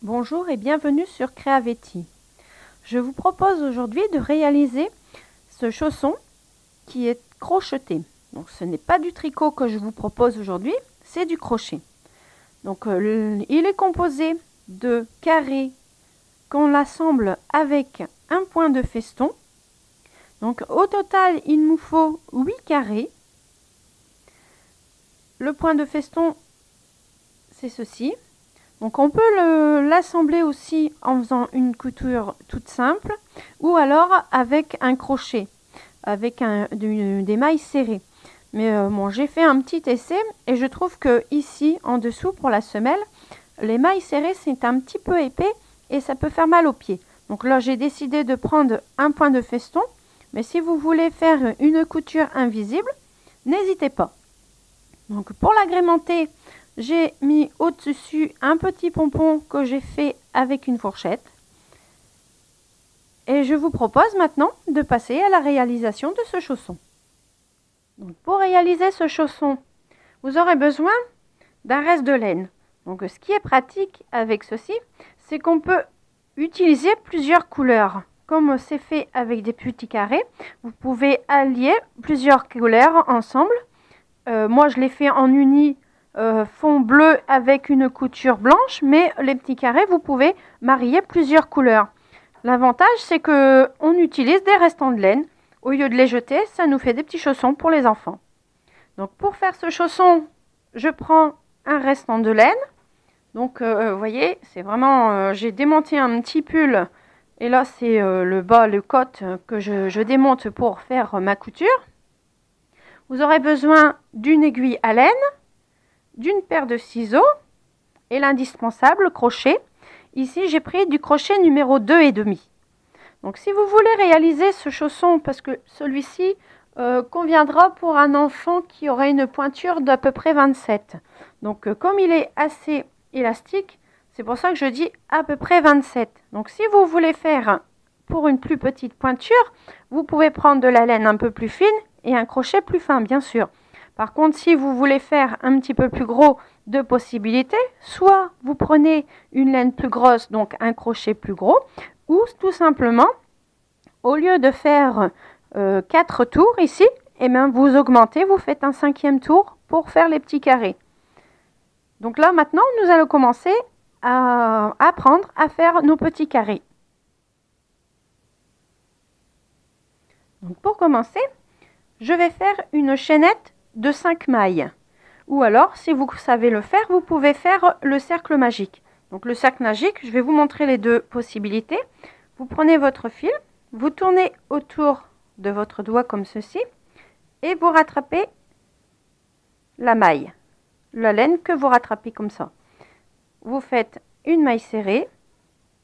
Bonjour et bienvenue sur Creavetti. Je vous propose aujourd'hui de réaliser ce chausson qui est crocheté. Donc ce n'est pas du tricot que je vous propose aujourd'hui, c'est du crochet. Donc il est composé de carrés qu'on assemble avec un point de feston. Donc au total, il nous faut 8 carrés. Le point de feston, c'est ceci. Donc on peut l'assembler aussi en faisant une couture toute simple ou alors avec un crochet, avec des mailles serrées. Mais bon, j'ai fait un petit essai et je trouve que ici, en dessous pour la semelle, les mailles serrées c'est un petit peu épais et ça peut faire mal aux pieds. Donc là j'ai décidé de prendre un point de feston, mais si vous voulez faire une couture invisible, n'hésitez pas. Donc pour l'agrémenter, j'ai mis au-dessus un petit pompon que j'ai fait avec une fourchette. Et je vous propose maintenant de passer à la réalisation de ce chausson. Donc pour réaliser ce chausson, vous aurez besoin d'un reste de laine. Donc ce qui est pratique avec ceci, c'est qu'on peut utiliser plusieurs couleurs. Comme c'est fait avec des petits carrés, vous pouvez allier plusieurs couleurs ensemble. Moi je l'ai fait en uni fond bleu avec une couture blanche, mais les petits carrés, vous pouvez marier plusieurs couleurs. L'avantage, c'est que on utilise des restants de laine. Au lieu de les jeter, ça nous fait des petits chaussons pour les enfants. Donc pour faire ce chausson, je prends un restant de laine. Donc vous voyez, c'est vraiment, j'ai démonté un petit pull. Et là, c'est le bas, le côte que je démonte pour faire ma couture. Vous aurez besoin d'une aiguille à laine, d'une paire de ciseaux et l'indispensable crochet. Ici, j'ai pris du crochet numéro 2,5. Donc, si vous voulez réaliser ce chausson, parce que celui-ci conviendra pour un enfant qui aurait une pointure d'à peu près 27. Donc, comme il est assez élastique, c'est pour ça que je dis à peu près 27. Donc, si vous voulez faire pour une plus petite pointure, vous pouvez prendre de la laine un peu plus fine et un crochet plus fin, bien sûr. Par contre, si vous voulez faire un petit peu plus gros, deux possibilités. Soit vous prenez une laine plus grosse, donc un crochet plus gros, ou tout simplement, au lieu de faire 4 tours ici, eh bien, vous augmentez, vous faites un 5e tour pour faire les petits carrés. Donc là, maintenant, nous allons commencer à apprendre à faire nos petits carrés. Donc pour commencer, je vais faire une chaînette de 5 mailles. Ou alors, si vous savez le faire, vous pouvez faire le cercle magique. Donc le cercle magique, je vais vous montrer les deux possibilités. Vous prenez votre fil, vous tournez autour de votre doigt comme ceci, et vous rattrapez la maille, la laine que vous rattrapez comme ça. Vous faites une maille serrée,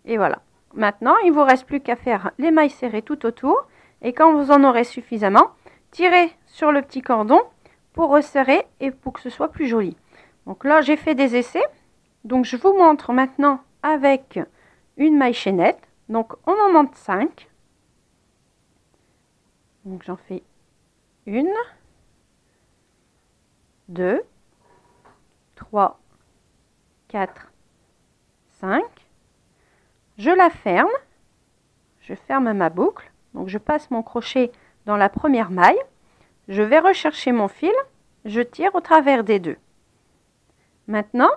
et voilà. Maintenant, il ne vous reste plus qu'à faire les mailles serrées tout autour, et quand vous en aurez suffisamment, tirez sur le petit cordon pour resserrer et pour que ce soit plus joli. Donc là, j'ai fait des essais. Donc je vous montre maintenant avec une maille chaînette. Donc on en monte 5. Donc j'en fais 1, 2, 3, 4, 5. Je la ferme. Je ferme ma boucle. Donc je passe mon crochet dans la première maille. Je vais rechercher mon fil. Je tire au travers des deux. Maintenant,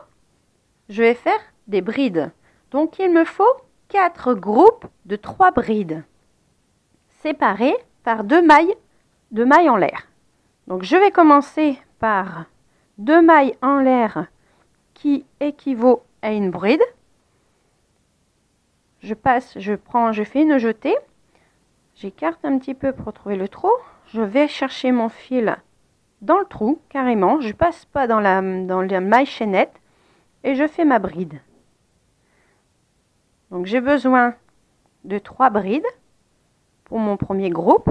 je vais faire des brides. Donc, il me faut 4 groupes de 3 brides, séparés par 2 mailles en l'air. Donc, je vais commencer par 2 mailles en l'air qui équivaut à une bride. Je fais une jetée. J'écarte un petit peu pour trouver le trou. Je vais chercher mon fil dans le trou, carrément. Je ne passe pas dans la maille chaînette. Et je fais ma bride. Donc j'ai besoin de 3 brides pour mon premier groupe.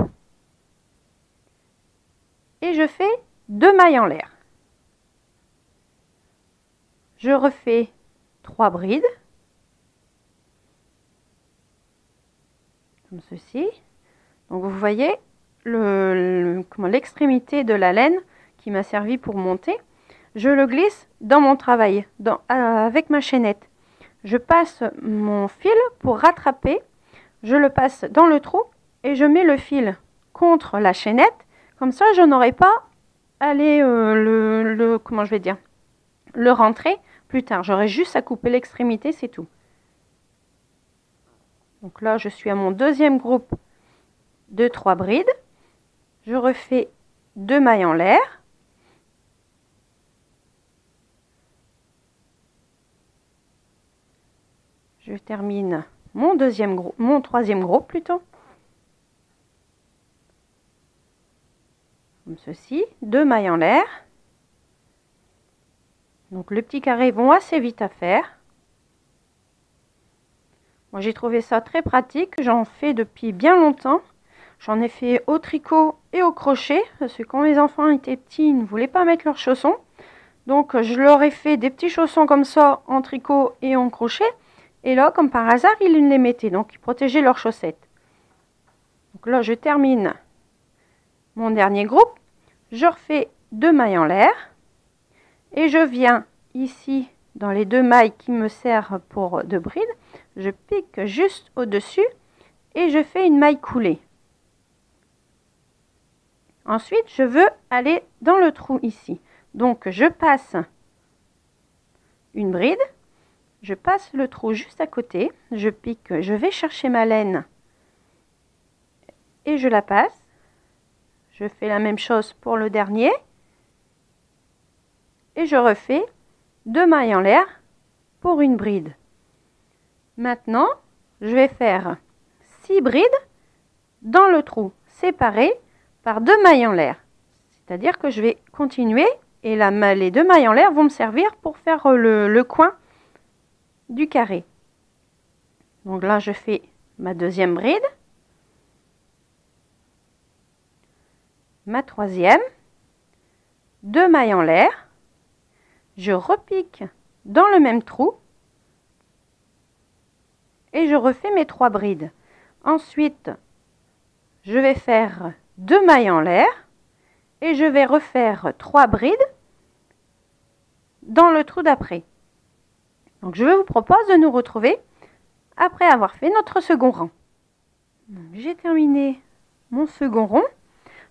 Et je fais 2 mailles en l'air. Je refais 3 brides. Comme ceci. Donc vous voyez l'extrémité de la laine qui m'a servi pour monter. Je le glisse dans mon travail, avec ma chaînette. je passe mon fil pour rattraper, je le passe dans le trou et je mets le fil contre la chaînette. Comme ça, je n'aurai pas à aller comment je vais dire, le rentrer plus tard. J'aurai juste à couper l'extrémité, c'est tout. Donc là, je suis à mon deuxième groupe de 3 brides. Je refais 2 mailles en l'air. Je termine mon troisième groupe plutôt. Comme ceci, 2 mailles en l'air. Donc les petits carrés vont assez vite à faire. Moi j'ai trouvé ça très pratique, j'en fais depuis bien longtemps. J'en ai fait au tricot et au crochet, parce que quand les enfants étaient petits, ils ne voulaient pas mettre leurs chaussons. Donc je leur ai fait des petits chaussons comme ça en tricot et en crochet. Et là, comme par hasard, ils les mettaient, donc ils protégeaient leurs chaussettes. Donc là, je termine mon dernier groupe. Je refais 2 mailles en l'air. Et je viens ici, dans les 2 mailles qui me servent pour 2 brides, je pique juste au-dessus et je fais une maille coulée. Ensuite, je veux aller dans le trou ici. Donc, je passe une bride. Je passe le trou juste à côté, je pique, je vais chercher ma laine et je la passe. Je fais la même chose pour le dernier et je refais 2 mailles en l'air pour une bride. Maintenant, je vais faire 6 brides dans le trou, séparées par 2 mailles en l'air. C'est-à-dire que je vais continuer et les 2 mailles en l'air vont me servir pour faire le coin du carré. Donc là, je fais ma deuxième bride, ma troisième, 2 mailles en l'air, je repique dans le même trou et je refais mes 3 brides. Ensuite, je vais faire 2 mailles en l'air et je vais refaire 3 brides dans le trou d'après. Donc je vous propose de nous retrouver après avoir fait notre second rang. J'ai terminé mon second rond.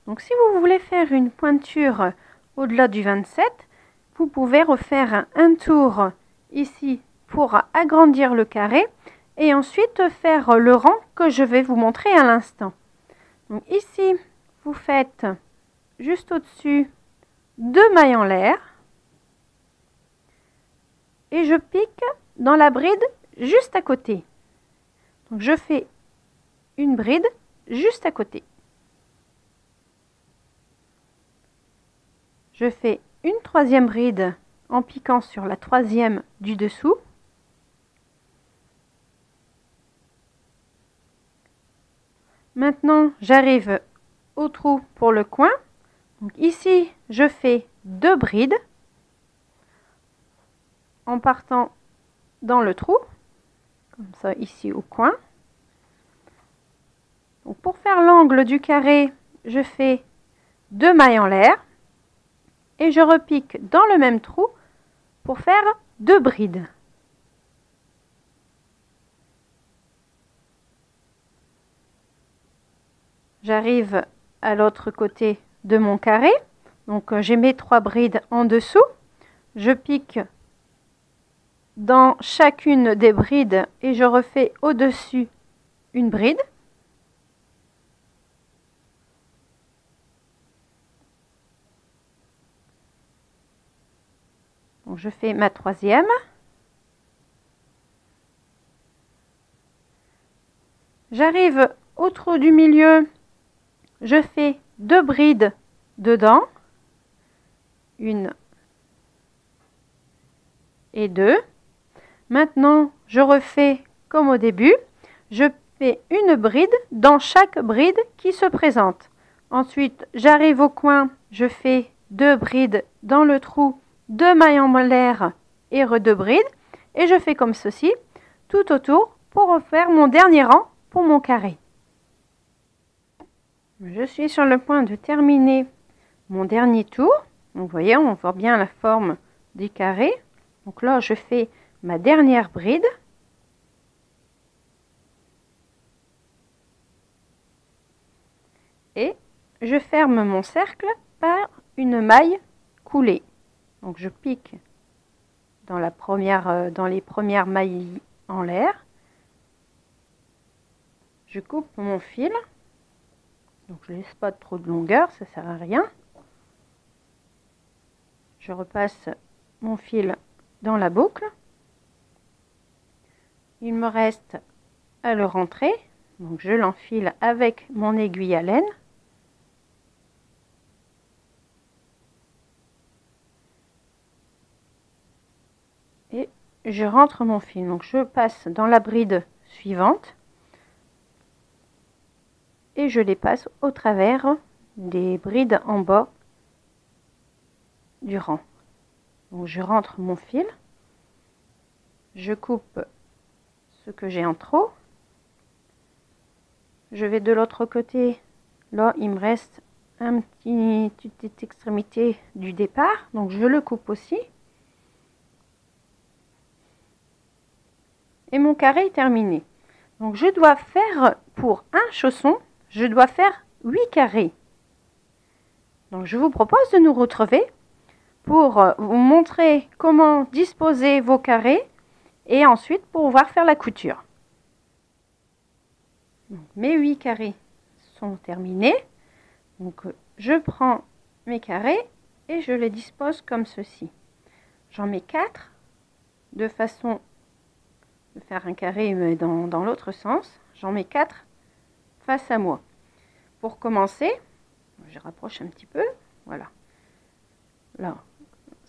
Donc si vous voulez faire une pointure au-delà du 27, vous pouvez refaire un tour ici pour agrandir le carré et ensuite faire le rang que je vais vous montrer à l'instant. Donc ici, vous faites juste au-dessus 2 mailles en l'air. Et je pique dans la bride juste à côté. Donc je fais une bride juste à côté. Je fais une troisième bride en piquant sur la troisième du dessous. Maintenant, j'arrive au trou pour le coin. Donc ici, je fais 2 brides en partant dans le trou, comme ça ici au coin. Donc pour faire l'angle du carré, je fais 2 mailles en l'air et je repique dans le même trou pour faire 2 brides. J'arrive à l'autre côté de mon carré, donc j'ai mes 3 brides en dessous, je pique dans chacune des brides et je refais au-dessus une bride. Donc je fais ma troisième. J'arrive au trou du milieu, je fais 2 brides dedans, 1 et 2. Maintenant, je refais comme au début, je fais une bride dans chaque bride qui se présente. Ensuite, j'arrive au coin, je fais 2 brides dans le trou, 2 mailles en l'air et 2 brides. Et je fais comme ceci tout autour pour refaire mon dernier rang pour mon carré. Je suis sur le point de terminer mon dernier tour. Donc, vous voyez, on voit bien la forme des carrés. Donc là, je fais ma dernière bride je ferme mon cercle par une maille coulée. Donc je pique dans les premières mailles en l'air. Je coupe mon fil. Donc je ne laisse pas trop de longueur, ça ne sert à rien. Je repasse mon fil dans la boucle. Il me reste à le rentrer. Donc je l'enfile avec mon aiguille à laine. Et je rentre mon fil. Donc je passe dans la bride suivante. Et je les passe au travers des brides en bas du rang. Donc je rentre mon fil. Je coupe ce que j'ai en trop. Je vais de l'autre côté. Là, il me reste une petite extrémité du départ. Donc, je le coupe aussi. Et mon carré est terminé. Donc, je dois faire, pour un chausson, je dois faire 8 carrés. Donc, je vous propose de nous retrouver pour vous montrer comment disposer vos carrés et ensuite pour pouvoir faire la couture. Donc, mes 8 carrés sont terminés. Donc, je prends mes carrés et je les dispose comme ceci. J'en mets 4 de façon de faire un carré mais dans l'autre sens. J'en mets 4 face à moi. Pour commencer, je rapproche un petit peu. Voilà. Là,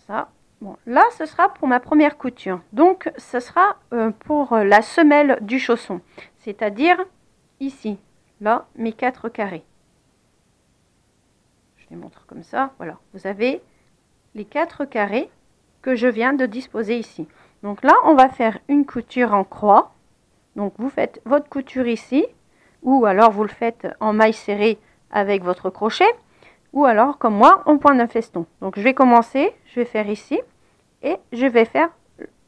ça. Bon, là, ce sera pour ma première couture. Donc, ce sera pour la semelle du chausson. C'est-à-dire ici, là, mes 4 carrés. Je les montre comme ça. Voilà, vous avez les 4 carrés que je viens de disposer ici. Donc là, on va faire une couture en croix. Donc vous faites votre couture ici, ou alors vous le faites en maille serrée avec votre crochet, ou alors comme moi, en point d'un feston. Donc je vais commencer, je vais faire ici, et je vais faire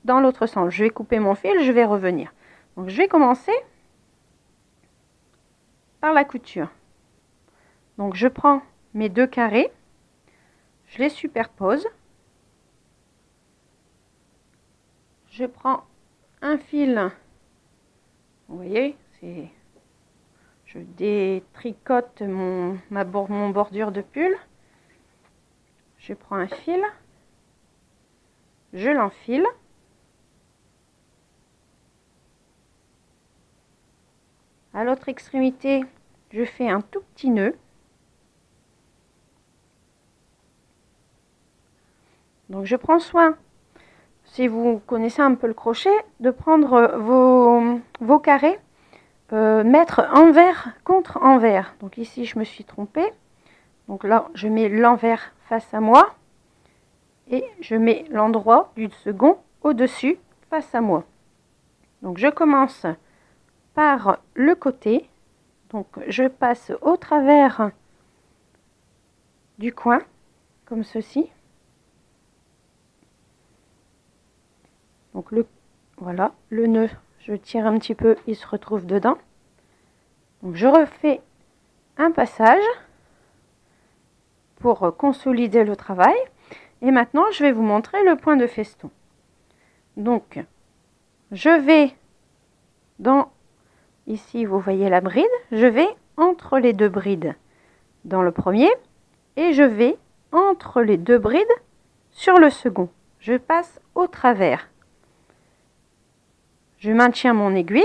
dans l'autre sens. Je vais couper mon fil, je vais revenir. Donc je vais commencer par la couture. Donc je prends mes 2 carrés, je les superpose. Je prends un fil, vous voyez, je détricote mon bordure de pull. Je prends un fil, je l'enfile. À l'autre extrémité, je fais un tout petit nœud. Donc je prends soin, si vous connaissez un peu le crochet, de prendre vos carrés, mettre envers contre envers. Donc ici je me suis trompée. Donc là je mets l'envers face à moi et je mets l'endroit du second au-dessus face à moi. Donc je commence par le côté. Donc je passe au travers du coin comme ceci. Donc voilà, le nœud, je tire un petit peu, il se retrouve dedans. Donc je refais un passage pour consolider le travail. Et maintenant, je vais vous montrer le point de feston. Donc, je vais ici, vous voyez la bride, je vais entre les 2 brides dans le premier et je vais entre les 2 brides sur le second. Je passe au travers. Je maintiens mon aiguille,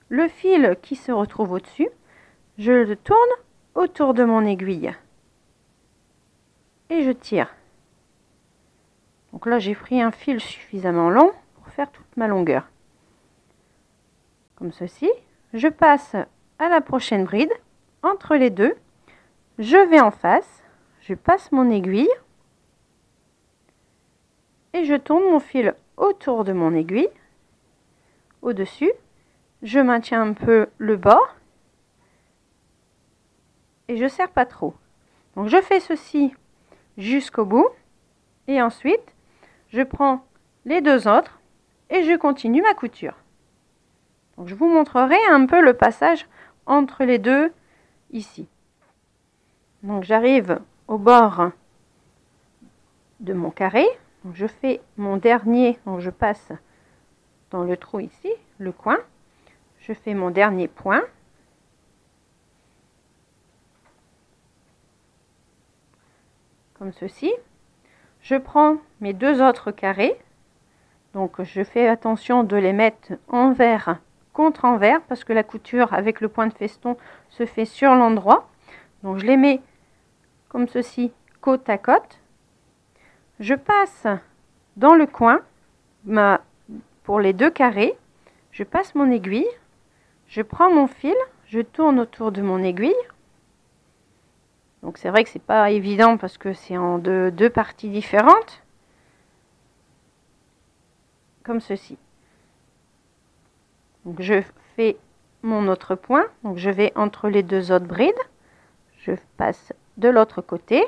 le fil qui se retrouve au-dessus, je le tourne autour de mon aiguille et je tire. Donc là, j'ai pris un fil suffisamment long pour faire toute ma longueur. Comme ceci, je passe à la prochaine bride, entre les 2, je vais en face, je passe mon aiguille et je tourne mon fil autour de mon aiguille. Au-dessus, je maintiens un peu le bord et je serre pas trop. Donc je fais ceci jusqu'au bout et ensuite je prends les 2 autres et je continue ma couture. Donc je vous montrerai un peu le passage entre les 2 ici. Donc j'arrive au bord de mon carré. Donc, je fais mon dernier, donc je passe dans le trou ici, le coin. Je fais mon dernier point. Comme ceci. Je prends mes deux autres carrés. Donc je fais attention de les mettre envers contre envers parce que la couture avec le point de feston se fait sur l'endroit. Donc je les mets comme ceci, côte à côte. Je passe dans le coin pour les deux carrés. Je passe mon aiguille. Je prends mon fil. Je tourne autour de mon aiguille. Donc c'est vrai que c'est pas évident parce que c'est en deux parties différentes. Comme ceci. Donc je fais mon autre point. Donc je vais entre les deux autres brides. Je passe de l'autre côté.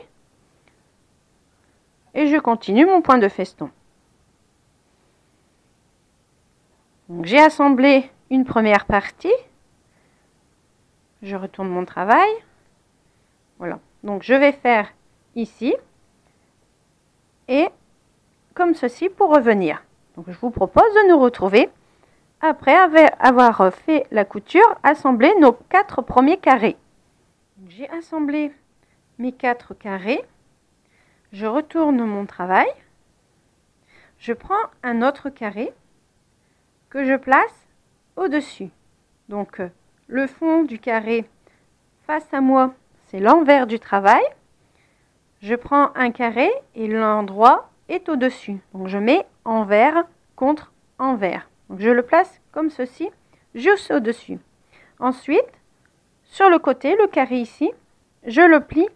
Et je continue mon point de feston. J'ai assemblé une première partie. Je retourne mon travail. Voilà. Donc je vais faire ici. Et comme ceci pour revenir. Donc je vous propose de nous retrouver après avoir fait la couture, assembler nos 4 premiers carrés. J'ai assemblé mes 4 carrés. Je retourne mon travail. Je prends un autre carré que je place au-dessus. Donc le fond du carré face à moi, c'est l'envers du travail. Je prends un carré et l'endroit est au-dessus. Donc je mets envers contre envers. Donc je le place comme ceci, juste au-dessus. Ensuite, sur le côté, le carré ici, je le plie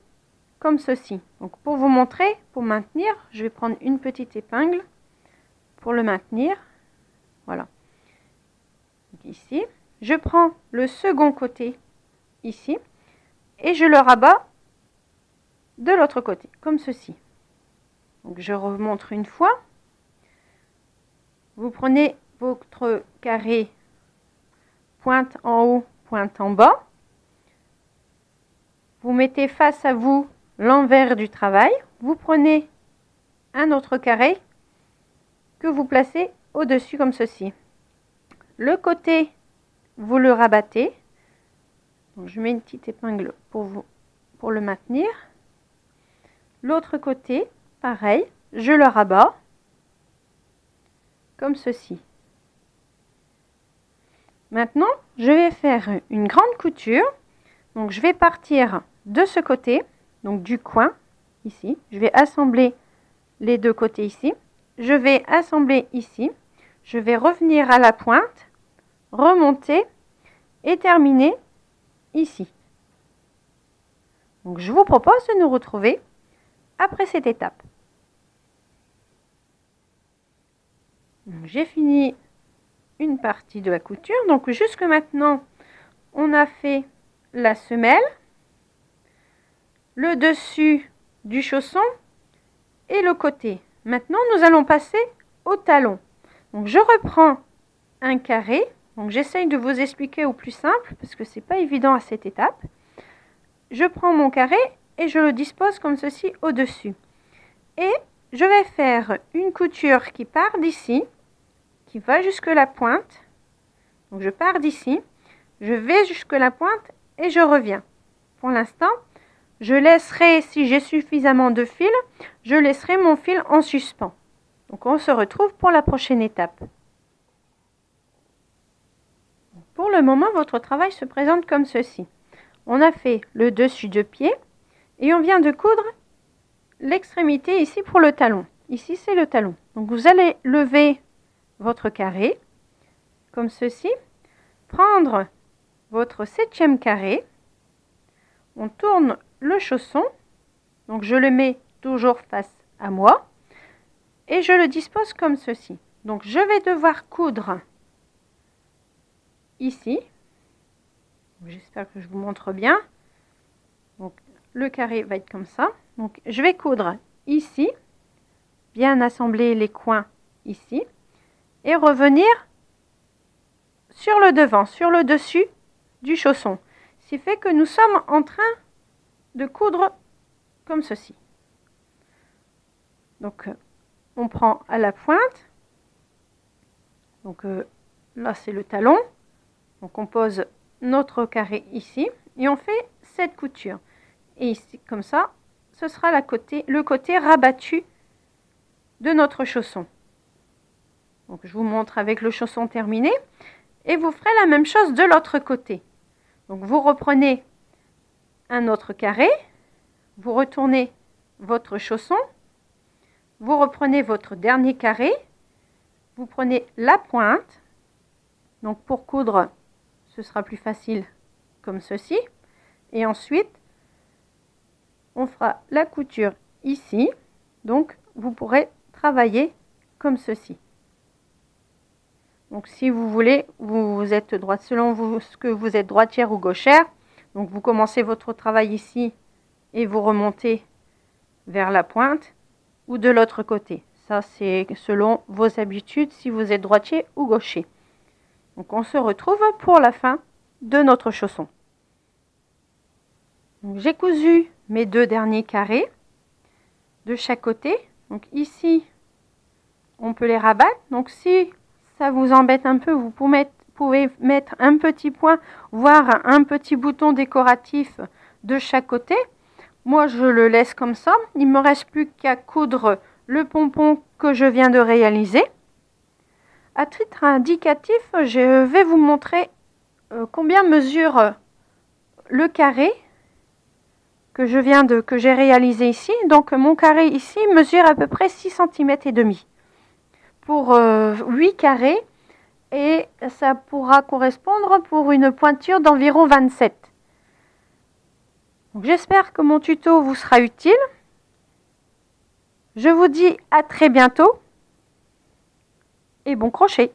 comme ceci. Donc pour vous montrer, pour maintenir, je vais prendre une petite épingle pour le maintenir. Voilà. Donc ici, je prends le second côté ici et je le rabats de l'autre côté, comme ceci. Donc je remontre une fois. Vous prenez votre carré pointe en haut, pointe en bas. Vous mettez face à vous l'envers du travail. Vous prenez un autre carré que vous placez au-dessus comme ceci. Le côté, vous le rabattez. Donc, je mets une petite épingle pour le maintenir. L'autre côté, pareil, je le rabats comme ceci. Maintenant, je vais faire une grande couture. Donc, je vais partir de ce côté, donc du coin, ici. Je vais assembler les deux côtés ici. Je vais assembler ici. Je vais revenir à la pointe, remonter et terminer ici. Donc, je vous propose de nous retrouver après cette étape. J'ai fini une partie de la couture. Donc, jusque maintenant, on a fait la semelle, le dessus du chausson et le côté. Maintenant, nous allons passer au talon. Donc, je reprends un carré. Donc, j'essaye de vous expliquer au plus simple parce que c'est pas évident à cette étape. Je prends mon carré et je le dispose comme ceci au-dessus. Et je vais faire une couture qui part d'ici, qui va jusque la pointe. Donc, je pars d'ici, je vais jusque la pointe et je reviens. Pour l'instant, je laisserai, si j'ai suffisamment de fil, je laisserai mon fil en suspens. Donc, on se retrouve pour la prochaine étape. Pour le moment, votre travail se présente comme ceci. On a fait le dessus de pied et on vient de coudre l'extrémité ici pour le talon. Ici, c'est le talon. Donc, vous allez lever votre carré comme ceci, prendre votre 7e carré, on tourne le chausson, donc je le mets toujours face à moi et je le dispose comme ceci. Donc je vais devoir coudre ici, j'espère que je vous montre bien. Donc le carré va être comme ça. Donc je vais coudre ici, bien assembler les coins ici et revenir sur le devant, sur le dessus du chausson. Ce qui fait que nous sommes en train de coudre comme ceci. Donc on prend à la pointe, donc là c'est le talon, donc on pose notre carré ici et on fait cette couture. Et ici, comme ça, ce sera le côté rabattu de notre chausson. Donc je vous montre avec le chausson terminé et vous ferez la même chose de l'autre côté. Donc vous reprenez un autre carré, vous retournez votre chausson, vous reprenez votre dernier carré, vous prenez la pointe. Donc pour coudre, ce sera plus facile comme ceci. Et ensuite, on fera la couture ici. Donc vous pourrez travailler comme ceci. Donc si vous voulez, vous êtes droite selon vous, ce que vous êtes droitière ou gauchère. Donc vous commencez votre travail ici et vous remontez vers la pointe ou de l'autre côté. Ça c'est selon vos habitudes si vous êtes droitier ou gaucher. Donc on se retrouve pour la fin de notre chausson. J'ai cousu mes deux derniers carrés de chaque côté. Donc ici, on peut les rabattre. Donc si ça vous embête un peu, vous pouvez mettre un petit point, voire un petit bouton décoratif de chaque côté. Moi, je le laisse comme ça. Il ne me reste plus qu'à coudre le pompon que je viens de réaliser. À titre indicatif, je vais vous montrer combien mesure le carré que j'ai réalisé ici. Donc mon carré ici mesure à peu près 6 cm et demi pour 8 carrés et ça pourra correspondre pour une pointure d'environ 27. J'espère que mon tuto vous sera utile. Je vous dis à très bientôt et bon crochet.